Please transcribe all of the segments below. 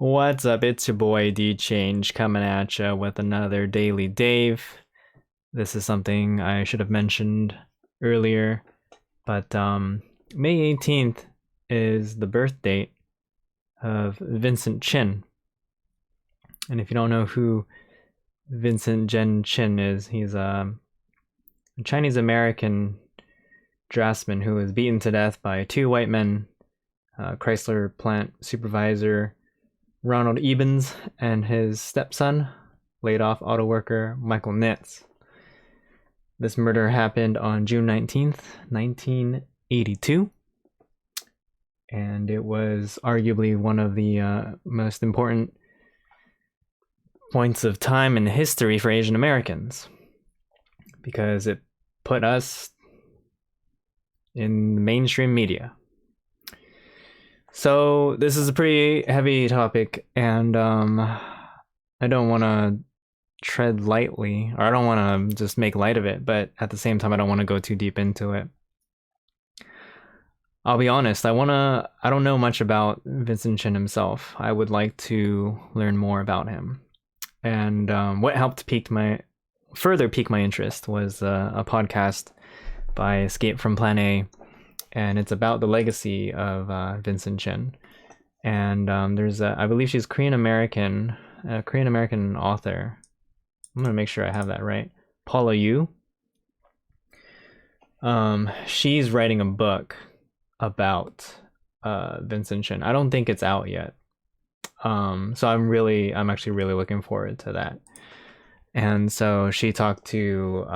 What's up? It's your boy D Change coming at you with another Daily Dave. This is something I should have mentioned earlier, but May 18th is the birth date of Vincent Chin. And if you don't know who Vincent Chin is, he's a Chinese American draftsman who was beaten to death by two white men, Chrysler plant supervisor Ronald Ebens and his stepson, laid off auto worker Michael Nitz. This murder happened on June 19th, 1982, and it was arguably one of the most important points of time in history for Asian Americans, because it put us in the mainstream media. So this is a pretty heavy topic, and I don't want to tread lightly, or I don't want to just make light of it, but at the same time I don't want to go too deep into it. I'll be honest, I don't know much about Vincent Chin himself. I would like to learn more about him. And what helped further pique my interest was a podcast by Escape from Plan A, and it's about the legacy of Vincent Chin. And there's I believe she's a Korean American author. I'm gonna make sure I have that right. PAULA Yu. She's writing a book about Vincent Chin. I don't think it's out yet. So I'm actually really looking forward to that. And so she talked to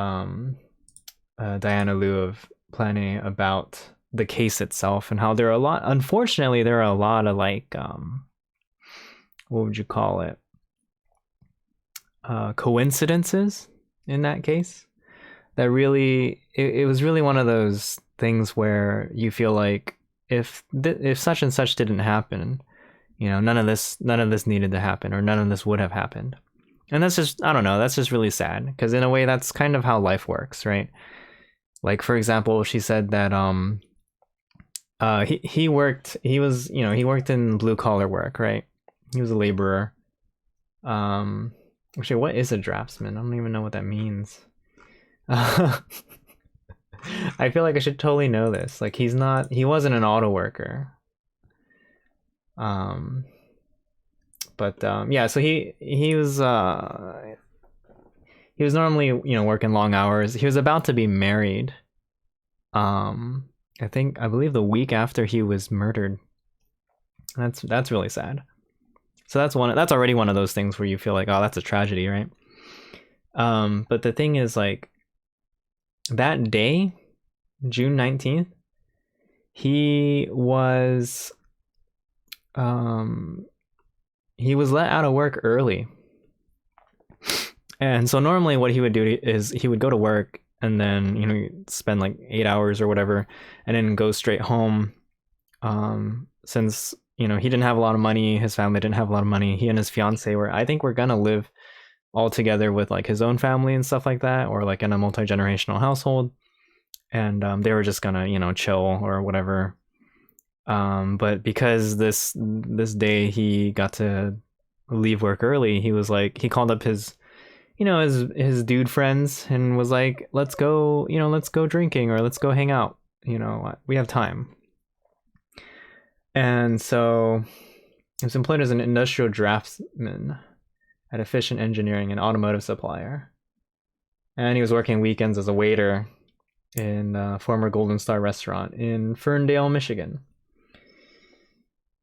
Diana Liu of Plan A about the case itself, and how unfortunately there are a lot of like what would you call it, coincidences in that case, that really it was really one of those things where you feel like if such and such didn't happen, none of this needed to happen, or none of this would have happened. And that's just, I don't know, that's just really sad, because in a way that's kind of how life works, right? Like, for example, she said that he worked in blue collar work, right? He was a laborer. Actually, what is a draftsman? I don't even know what that means. I feel like I should totally know this. Like, he wasn't an auto worker. Yeah, so he was normally, working long hours. He was about to be married. I believe the week after he was murdered. That's really sad. So that's already one of those things where you feel like, oh, that's a tragedy, right? But the thing is, like, that day, June 19th, he was let out of work early. And so normally what he would do is he would go to work, and then spend like 8 hours or whatever, and then go straight home. Since he didn't have a lot of money, his family didn't have a lot of money, he and his fiance were gonna live all together with like his own family and stuff like that, or like in a multi-generational household, and they were just gonna chill or whatever. But because this day he got to leave work early, he called up his dude friends and was like, let's go drinking, or let's go hang out, we have time. And so he was employed as an industrial draftsman at Efficient Engineering, an automotive supplier, and he was working weekends as a waiter in a former Golden Star restaurant in Ferndale, Michigan.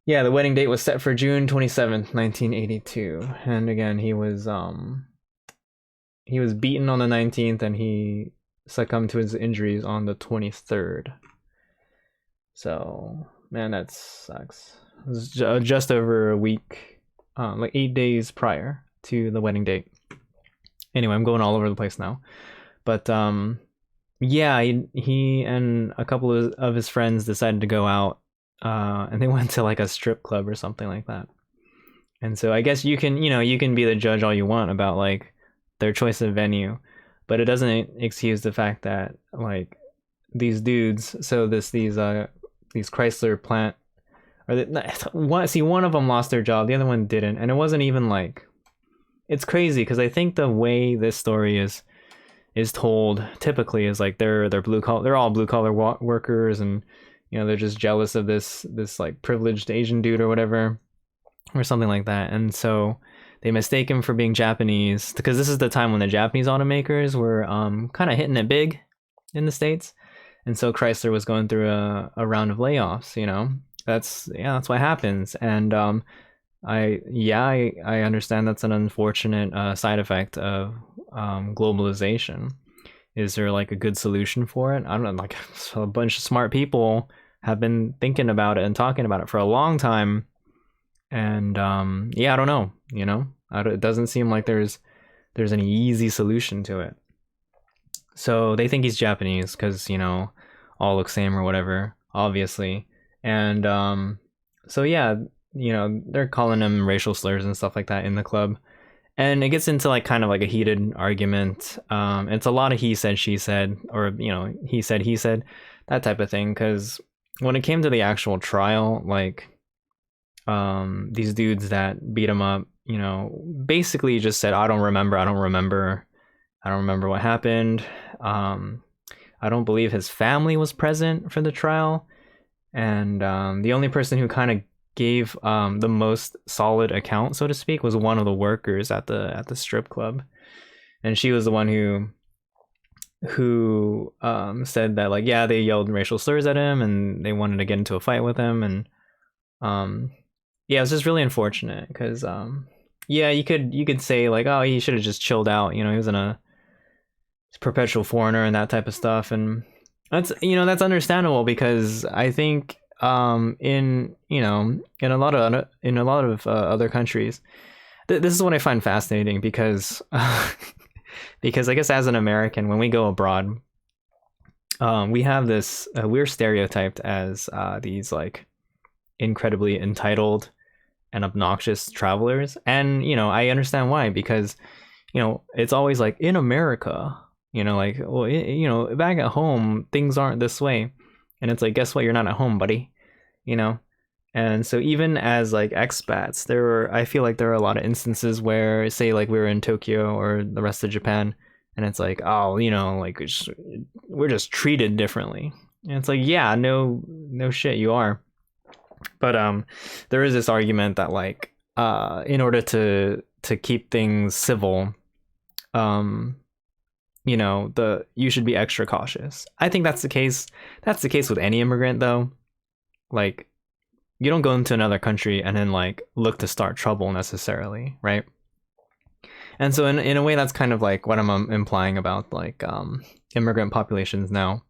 Yeah, the wedding date was set for June 27th, 1982, and again, he was beaten on the 19th, and he succumbed to his injuries on the 23rd. So, man, that sucks. It was just over a week, like 8 days prior to the wedding date. Anyway, I'm going all over the place now. But, yeah, he and a couple of his friends decided to go out, and they went to like a strip club or something like that. And so I guess you can be the judge all you want about like their choice of venue, but it doesn't excuse the fact that like these dudes, so these Chrysler plant one of them lost their job, the other one didn't, and it wasn't even like, it's crazy because I think the way this story is told typically is like they're all blue collar workers, and you know they're just jealous of this like privileged Asian dude or whatever, or something like that, and so they mistake him for being Japanese because this is the time when the Japanese automakers were kind of hitting it big in the States, and so Chrysler was going through a round of layoffs. You know, that's what happens, and I understand that's an unfortunate side effect of globalization. Is there like a good solution for it? I don't know. Like a bunch of smart people have been thinking about it and talking about it for a long time, and I don't know. You know, it doesn't seem like there's any easy solution to it. So they think he's Japanese because, you know, all look same or whatever, obviously, and so yeah, you know, they're calling him racial slurs and stuff like that in the club. And it gets into like kind of like a heated argument. It's a lot of he said, she said, or, you know, he said, that type of thing. Because when it came to the actual trial, like these dudes that beat him up, you know, basically just said, I don't remember what happened. I don't believe his family was present for the trial. And the only person who kind of gave the most solid account, so to speak, was one of the workers at the strip club, and she was the one who said that, like, yeah, they yelled racial slurs at him and they wanted to get into a fight with him, and it was just really unfortunate because you could say like, oh, he should have just chilled out, you know, he was in a perpetual foreigner and that type of stuff, and that's understandable because I think in a lot of other countries, this is what I find fascinating because because I guess as an American, when we go abroad, we have this we're stereotyped as these like incredibly entitled and obnoxious travelers, and you know, I understand why, because you know, it's always like in America, you know, like, well, you know, back at home things aren't this way. And it's like, guess what? You're not at home, buddy. You know? And so even as like expats, I feel like there are a lot of instances where, say, like we were in Tokyo or the rest of Japan, and it's like, oh, you know, like we're just treated differently. And it's like, yeah, no shit, you are. But there is this argument that like in order to keep things civil, you know, you should be extra cautious. I think that's the case. That's the case with any immigrant, though. Like, you don't go into another country and then like look to start trouble necessarily, right? And so in a way, that's kind of like what I'm implying about like immigrant populations now,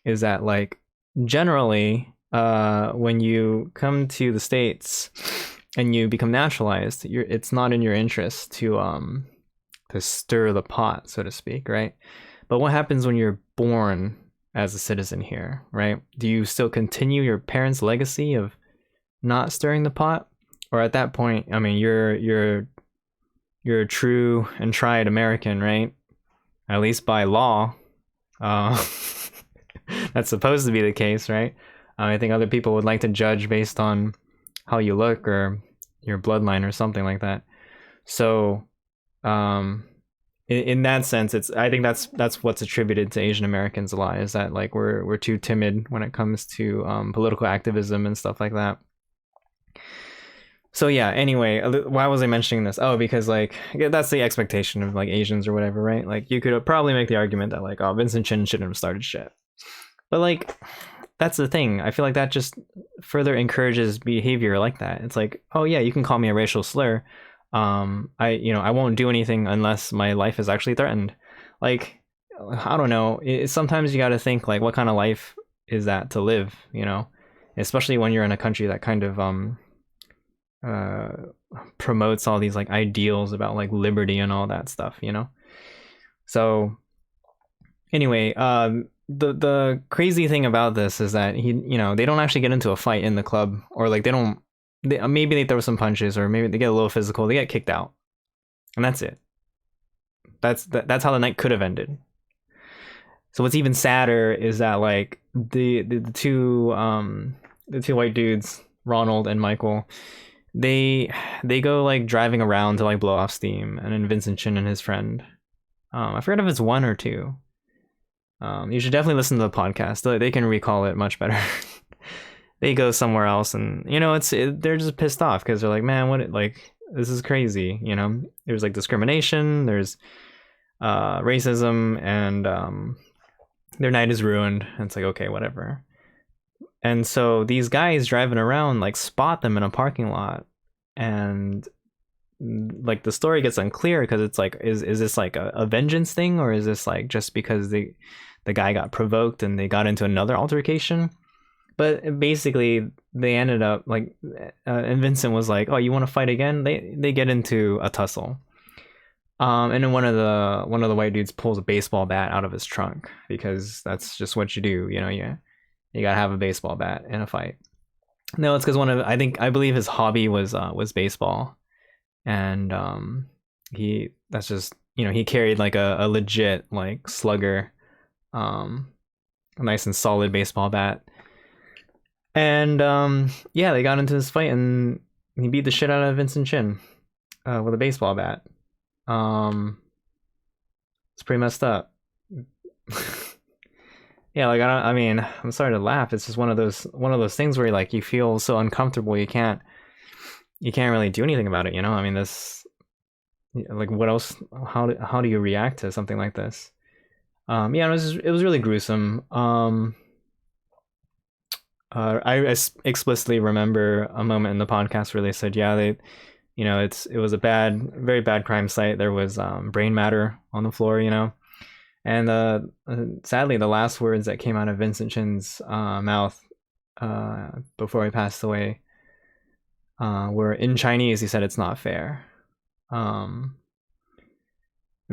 is that like generally when you come to the States and you become naturalized, it's not in your interest to stir the pot, so to speak, right? But what happens when you're born as a citizen here, right? Do you still continue your parents' legacy of not stirring the pot? Or at that point, I mean, you're a true and tried American, right? At least by law. That's supposed to be the case, right? I think other people would like to judge based on how you look or your bloodline or something like that. So in that sense, I think that's what's attributed to Asian Americans a lot, is that like we're too timid when it comes to political activism and stuff like that. So yeah, anyway, why was I mentioning this? Oh, because like that's the expectation of like Asians or whatever, right? Like you could probably make the argument that like, oh, Vincent Chin shouldn't have started shit. But like that's the thing. I feel like that just further encourages behavior like that. It's like, oh yeah, you can call me a racial slur. I won't do anything unless my life is actually threatened. Like, I don't know. Sometimes you got to think like, what kind of life is that to live? You know, especially when you're in a country that kind of promotes all these like ideals about like liberty and all that stuff, you know? So anyway, the crazy thing about this is that they don't actually get into a fight in the club, or like maybe they throw some punches, or maybe they get a little physical, they get kicked out, and that's it. That's how the night could have ended. So what's even sadder is that like the two white dudes Ronald and Michael, they go like driving around to like blow off steam, and then Vincent Chin and his friend, I forget if it's one or two. You should definitely listen to the podcast. They can recall it much better. They go somewhere else, and they're just pissed off because they're like, man, this is crazy. There's like discrimination, there's racism, and their night is ruined. And it's like, okay, whatever. And so these guys driving around like spot them in a parking lot, and like the story gets unclear because it's like, is this like a vengeance thing, or is this like just because the guy got provoked and they got into another altercation? But basically they ended up like, and Vincent was like, oh, you want to fight again? They get into a tussle. And then one of the white dudes pulls a baseball bat out of his trunk, because that's just what you do, you gotta have a baseball bat in a fight. No, it's because I believe his hobby was baseball, and he carried like a legit like slugger, a nice and solid baseball bat. And they got into this fight, and he beat the shit out of Vincent Chin with a baseball bat. It's pretty messed up. Yeah, like I'm sorry to laugh. It's just one of those things where like you feel so uncomfortable you can't really do anything about it. This, like, what else? How do you react to something like this? It was really gruesome. I explicitly remember a moment in the podcast where they said, yeah, it was a very bad crime site. There was brain matter on the floor, and sadly, the last words that came out of Vincent Chin's mouth before he passed away were in Chinese. He said, "It's not fair," and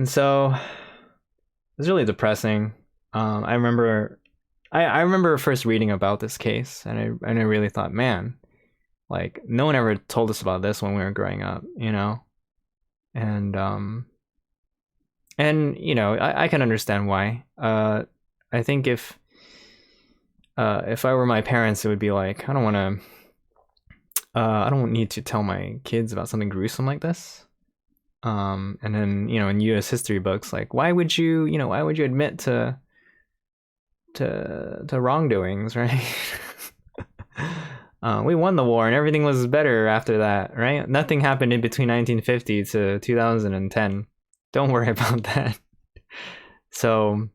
so it was really depressing. I remember first reading about this case, and I really thought, man, like, no one ever told us about this when we were growing up, and I can understand why. I think if I were my parents, it would be like, I don't need to tell my kids about something gruesome like this. And then, in U.S. history books, like, why would you admit to wrongdoings, right? We won the war and everything was better after that, right? Nothing happened in between 1950 to 2010. Don't worry about that. So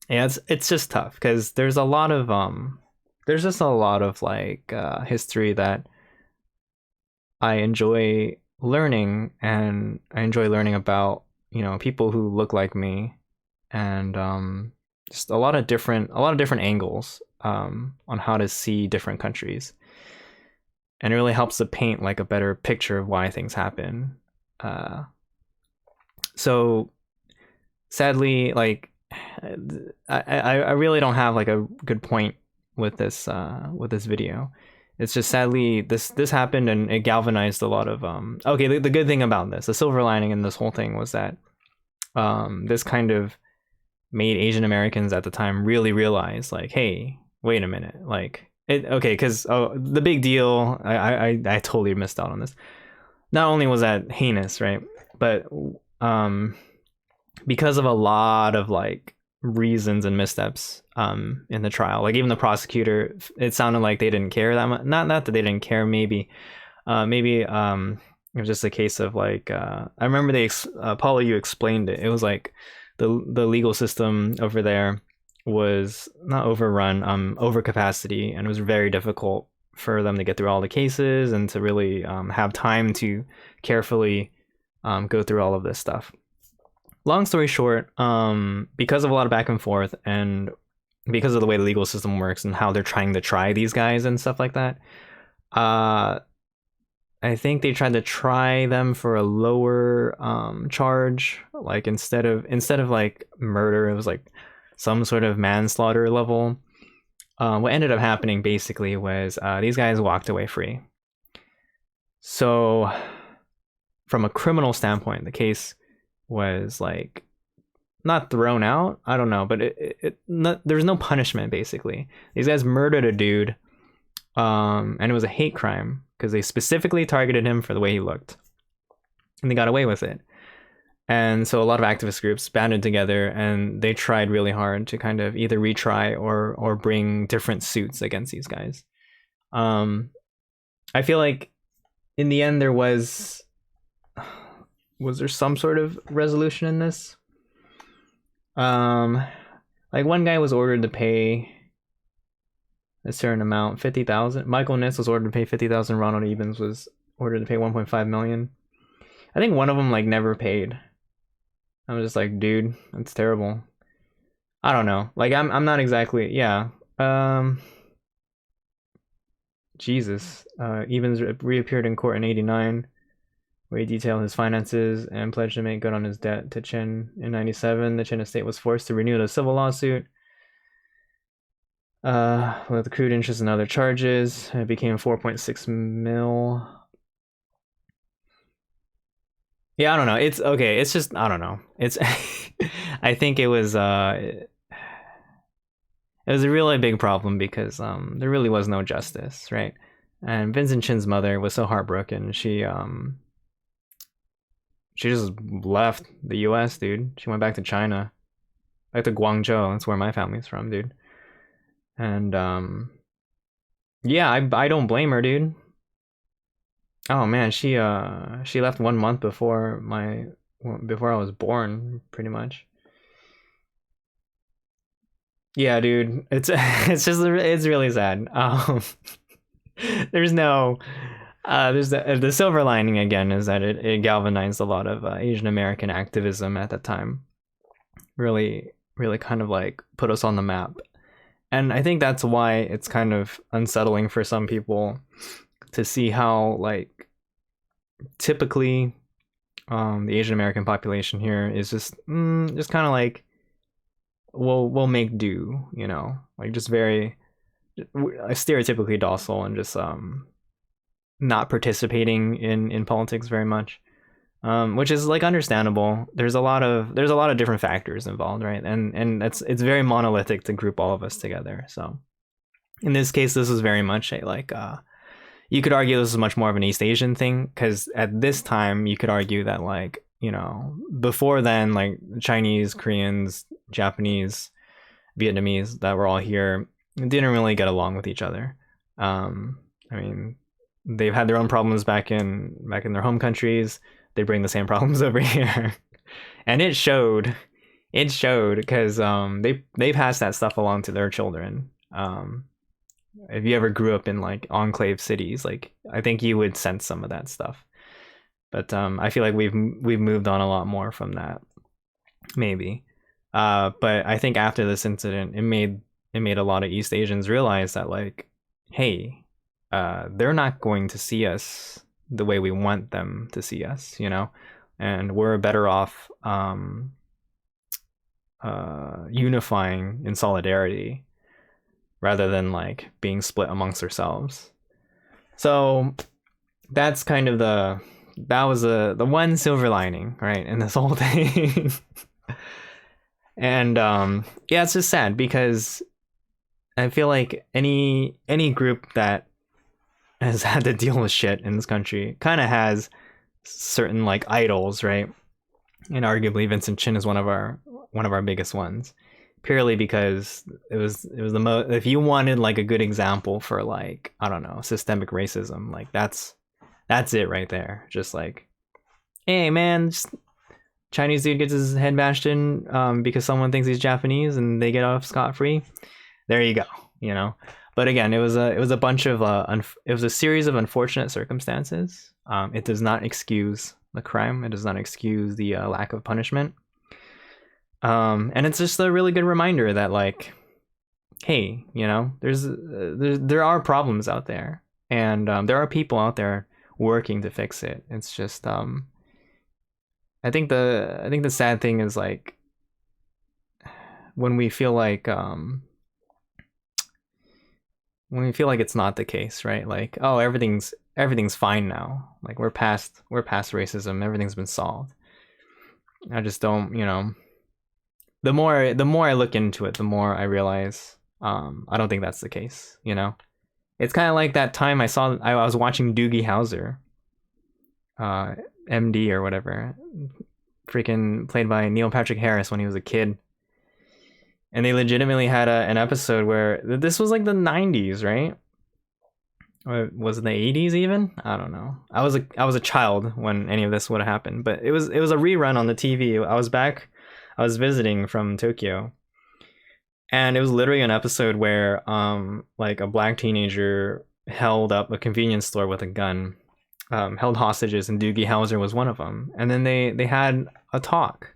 yeah, it's just tough because there's just a lot of like history that I enjoy learning, and I enjoy learning about people who look like me, and just a lot of different angles on how to see different countries, and it really helps to paint like a better picture of why things happen. So sadly, like, I really don't have like a good point with this video. It's just, sadly, this happened, and it galvanized a lot of okay, the good thing about this, the silver lining in this whole thing, was that this kind of made Asian Americans at the time really realize, like, hey, wait a minute, like, because the big deal, I totally missed out on this. Not only was that heinous, right, but because of a lot of like reasons and missteps in the trial, like even the prosecutor, it sounded like they didn't care that much. Not that they didn't care, maybe it was just a case of like, I remember Paula, you explained it. It was like the legal system over there was not overrun, overcapacity, and it was very difficult for them to get through all the cases and to really have time to carefully go through all of this stuff. Long story short, because of a lot of back and forth, and because of the way the legal system works and how they're trying to try these guys and stuff like that, I think they tried to try them for a lower charge. Like, instead of like murder, it was like some sort of manslaughter level. What ended up happening basically was these guys walked away free. So from a criminal standpoint, the case was like not thrown out, I don't know, but there's no punishment. Basically, these guys murdered a dude and it was a hate crime because they specifically targeted him for the way he looked, and they got away with it. And so a lot of activist groups banded together, and they tried really hard to kind of either retry or bring different suits against these guys. I feel like in the end there was there some sort of resolution in this? Like one guy was ordered to pay a certain amount, 50,000. Michael Nitz was ordered to pay 50,000. Ronald Evans was ordered to pay 1.5 million. I think one of them like never paid. I was just like, dude, that's terrible. I don't know. Like I'm not exactly, yeah. Jesus. Evans reappeared in court in '89, where he detailed his finances and pledged to make good on his debt to Chin. In '97, the Chin estate was forced to renew the civil lawsuit with accrued interest and other charges. It became 4.6 mil. Yeah, I don't know. It's okay. It's just, I don't know. It's I think it was a really big problem because there really was no justice, right? And Vincent Chin's mother was so heartbroken. She just left the US, dude. She went back to China. Back to Guangzhou. That's where my family's from, dude. And yeah, I don't blame her, dude. Oh man, she left 1 month before I was born, pretty much. Yeah, dude, it's it's really sad. There's no there's the silver lining again is that it galvanized a lot of Asian American activism at that time. Really kind of like put us on the map. And I think that's why it's kind of unsettling for some people to see how like typically the Asian American population here is just kind of like we'll make do, you know, like just very stereotypically docile and just not participating in politics very much, which is like understandable. There's a lot of different factors involved, right? And it's very monolithic to group all of us together. So in this case, this is very much a like you could argue this is much more of an East Asian thing, because at this time you could argue that like, you know, before then, like Chinese, Koreans, Japanese, Vietnamese that were all here didn't really get along with each other. I mean, they've had their own problems back in their home countries. They bring the same problems over here, and it showed because they pass that stuff along to their children. If you ever grew up in like enclave cities, like I think you would sense some of that stuff. But I feel like we've moved on a lot more from that, maybe. But I think after this incident, it made a lot of East Asians realize that like, hey, they're not going to see us the way we want them to see us, you know, and we're better off unifying in solidarity rather than like being split amongst ourselves. So that's kind of the one silver lining, right, in this whole thing. And yeah, it's just sad because I feel like any group that has had to deal with shit in this country kind of has certain like idols, right? And arguably Vincent Chin is one of our biggest ones, purely because it was the most. If you wanted like a good example for like, I don't know, systemic racism, like that's it right there. Just like, hey man, just Chinese dude gets his head bashed in because someone thinks he's Japanese and they get off scot-free. There you go, you know. But again, it was a bunch of it was a series of unfortunate circumstances. It does not excuse the crime. It does not excuse the lack of punishment. And it's just a really good reminder that like, hey, you know, there are problems out there, and there are people out there working to fix it. It's just I think the sad thing is like when we feel like it's not the case, right? Like, oh, everything's fine now. Like we're past racism. Everything's been solved. I just don't, you know. The more I look into it, the more I realize I don't think that's the case, you know. It's kind of like that time I was watching Doogie Howser, MD or whatever, freaking played by Neil Patrick Harris when he was a kid. And they legitimately had an episode where this was like the 90s, right? Or was it the 80s even? I don't know. I was a child when any of this would have happened, but it was a rerun on the TV. I was visiting from Tokyo. And it was literally an episode where like a black teenager held up a convenience store with a gun, held hostages, and Doogie Howser was one of them. And then they had a talk.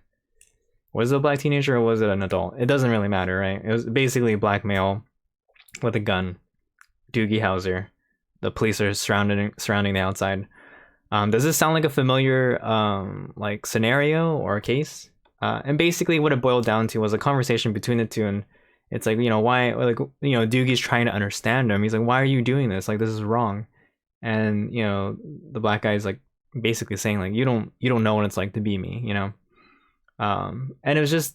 Was it a black teenager or was it an adult? It doesn't really matter, right? It was basically a black male with a gun, Doogie Howser. The police are surrounding the outside. Does this sound like a familiar like scenario or case? And basically what it boiled down to was a conversation between the two, and it's like, why, like, Doogie's trying to understand him. He's like, why are you doing this? Like, this is wrong. And, the black guy's like basically saying like, you don't know what it's like to be me, and it was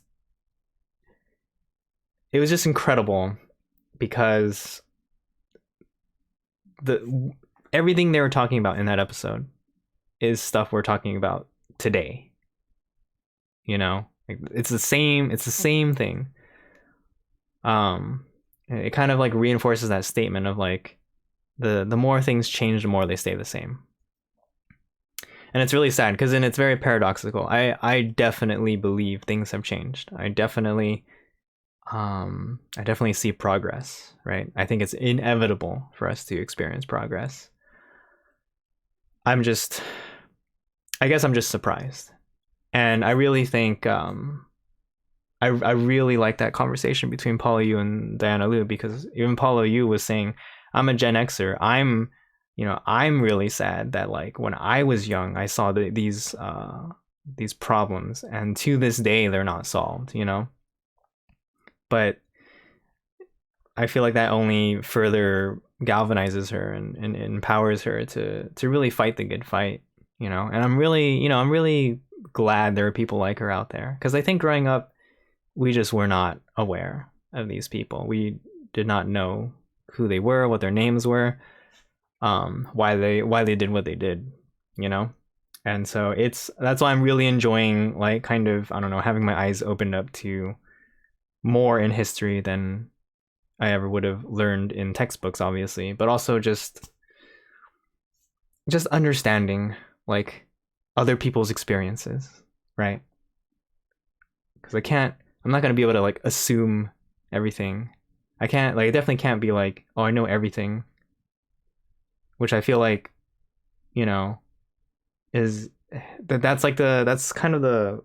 just incredible because everything they were talking about in that episode is stuff we're talking about today. Like it's the same thing. It kind of like reinforces that statement of like the more things change, the more they stay the same. And it's really sad because then it's very paradoxical. I definitely believe things have changed. I definitely see progress, right? I think it's inevitable for us to experience progress. I guess I'm just surprised. And I really think I really like that conversation between Paula Yu and Diana Liu, because even Paula Yu was saying, I'm a Gen Xer. I'm really sad that like when I was young, I saw these problems, and to this day they're not solved, But I feel like that only further galvanizes her and empowers her to really fight the good fight, And I'm really glad there are people like her out there, because I think growing up, we just were not aware of these people. We did not know who they were, what their names were, why they did what they did, And so that's why I'm really enjoying, like, kind of, I don't know, having my eyes opened up to more in history than I ever would have learned in textbooks, obviously, but also just understanding like other people's experiences, right? Because I'm not going to be able to like assume everything. I definitely can't be like, oh, I know everything, which I feel like, is that's kind of the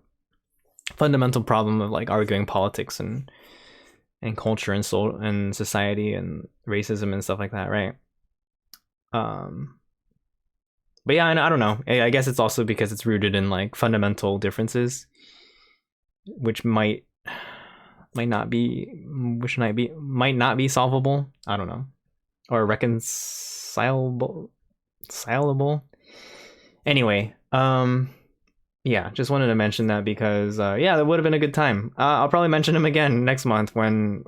fundamental problem of like arguing politics and culture and soul and society and racism and stuff like that, right? But yeah, I don't know. I guess it's also because it's rooted in like fundamental differences, which might not be solvable. I don't know, or reconcilable. Anyway, yeah, just wanted to mention that because yeah, that would have been a good time. I'll probably mention him again next month when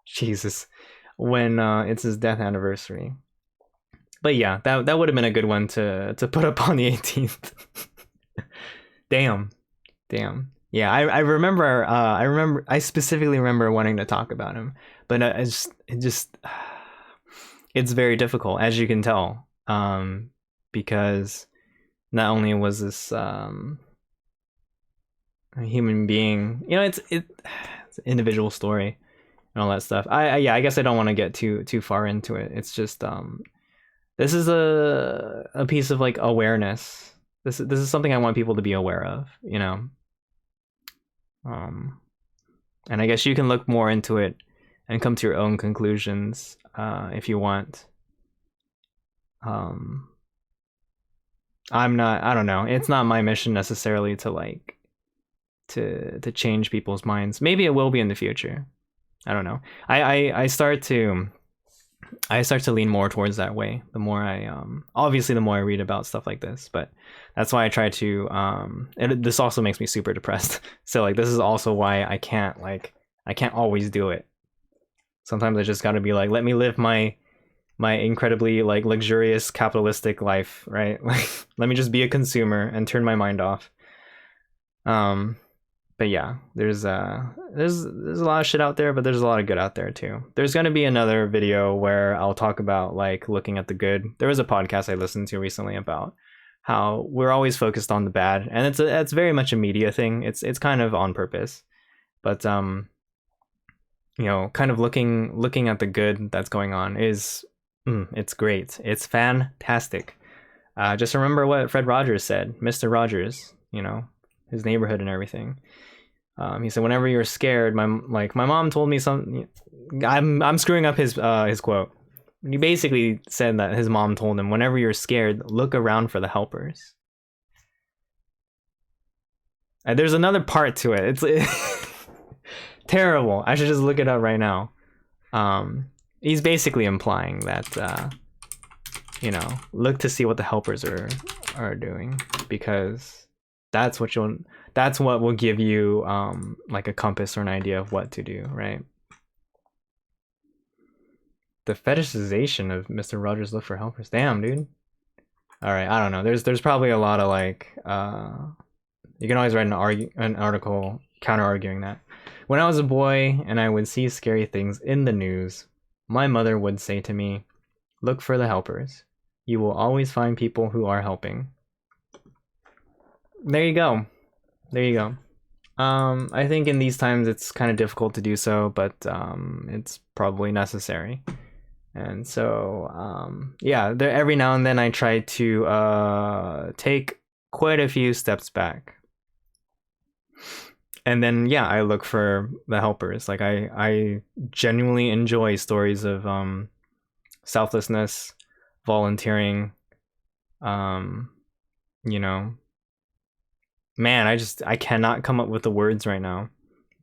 Jesus, when it's his death anniversary. But yeah, that would have been a good one to put up on the 18th. Damn. Yeah, I specifically remember wanting to talk about him, but it's very difficult, as you can tell, because not only was this a human being, it's an individual story and all that stuff. I guess I don't want to get too far into it. It's just this is a piece of like awareness. This is something I want people to be aware of, and I guess you can look more into it and come to your own conclusions if you want. I don't know. It's not my mission necessarily to like to change people's minds. Maybe it will be in the future. I don't know. I start to lean more towards that way the more I obviously the more I read about stuff like this, but that's why I try to this also makes me super depressed. So like this is also why I can't always do it. Sometimes I just got to be like, let me live my my incredibly like luxurious capitalistic life, right? Like, let me just be a consumer and turn my mind off. But yeah, there's a lot of shit out there, but there's a lot of good out there too. There's gonna be another video where I'll talk about like looking at the good. There was a podcast I listened to recently about how we're always focused on the bad, and it's very much a media thing. It's kind of on purpose, but you know, kind of looking at the good that's going on is it's great. It's fantastic. Just remember what Fred Rogers said, Mr. Rogers. You know, his neighborhood and everything. He said, "Whenever you're scared, my mom told me something." I'm screwing up his quote. He basically said that his mom told him, "Whenever you're scared, look around for the helpers." And there's another part to it. It's terrible. I should just look it up right now. He's basically implying that you know, look to see what the helpers are doing, because that's what will give you like a compass or an idea of what to do, right? The fetishization of Mr. Rogers look for helpers. Damn, dude. All right, I don't know. There's probably a lot of like you can always write an article counter arguing that. When I was a boy and I would see scary things in the news, my mother would say to me, "Look for the helpers. You will always find people who are helping." There you go. There you go. I think in these times it's kind of difficult to do so, but it's probably necessary. And so yeah, every now and then I try to take quite a few steps back. And then yeah, I look for the helpers. Like I genuinely enjoy stories of selflessness, volunteering, you know, man, I cannot come up with the words right now,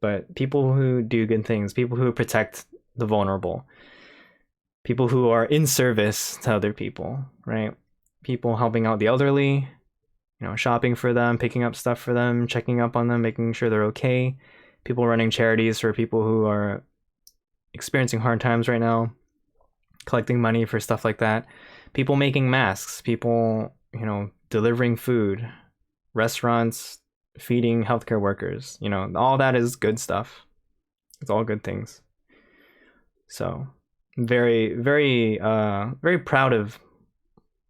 but people who do good things, people who protect the vulnerable, people who are in service to other people, right? People helping out the elderly, you know, shopping for them, picking up stuff for them, checking up on them, making sure they're okay. People running charities for people who are experiencing hard times right now, collecting money for stuff like that. People making masks, people, you know, delivering food, restaurants feeding healthcare workers, you know, all that is good stuff. It's all good things. So very, very, very proud of,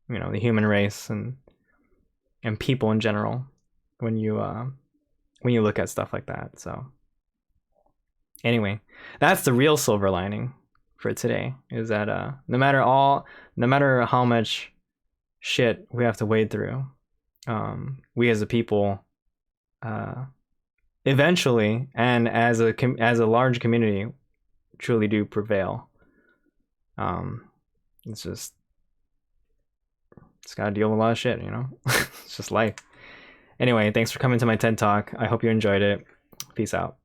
you know, the human race and people in general when you look at stuff like that. So anyway, that's the real silver lining for today, is that no matter how much shit we have to wade through, we as a people eventually, and as a large community, truly do prevail. It's gotta deal with a lot of shit, you know. It's just life. Anyway, thanks for coming to my TED Talk. I hope you enjoyed it. Peace out.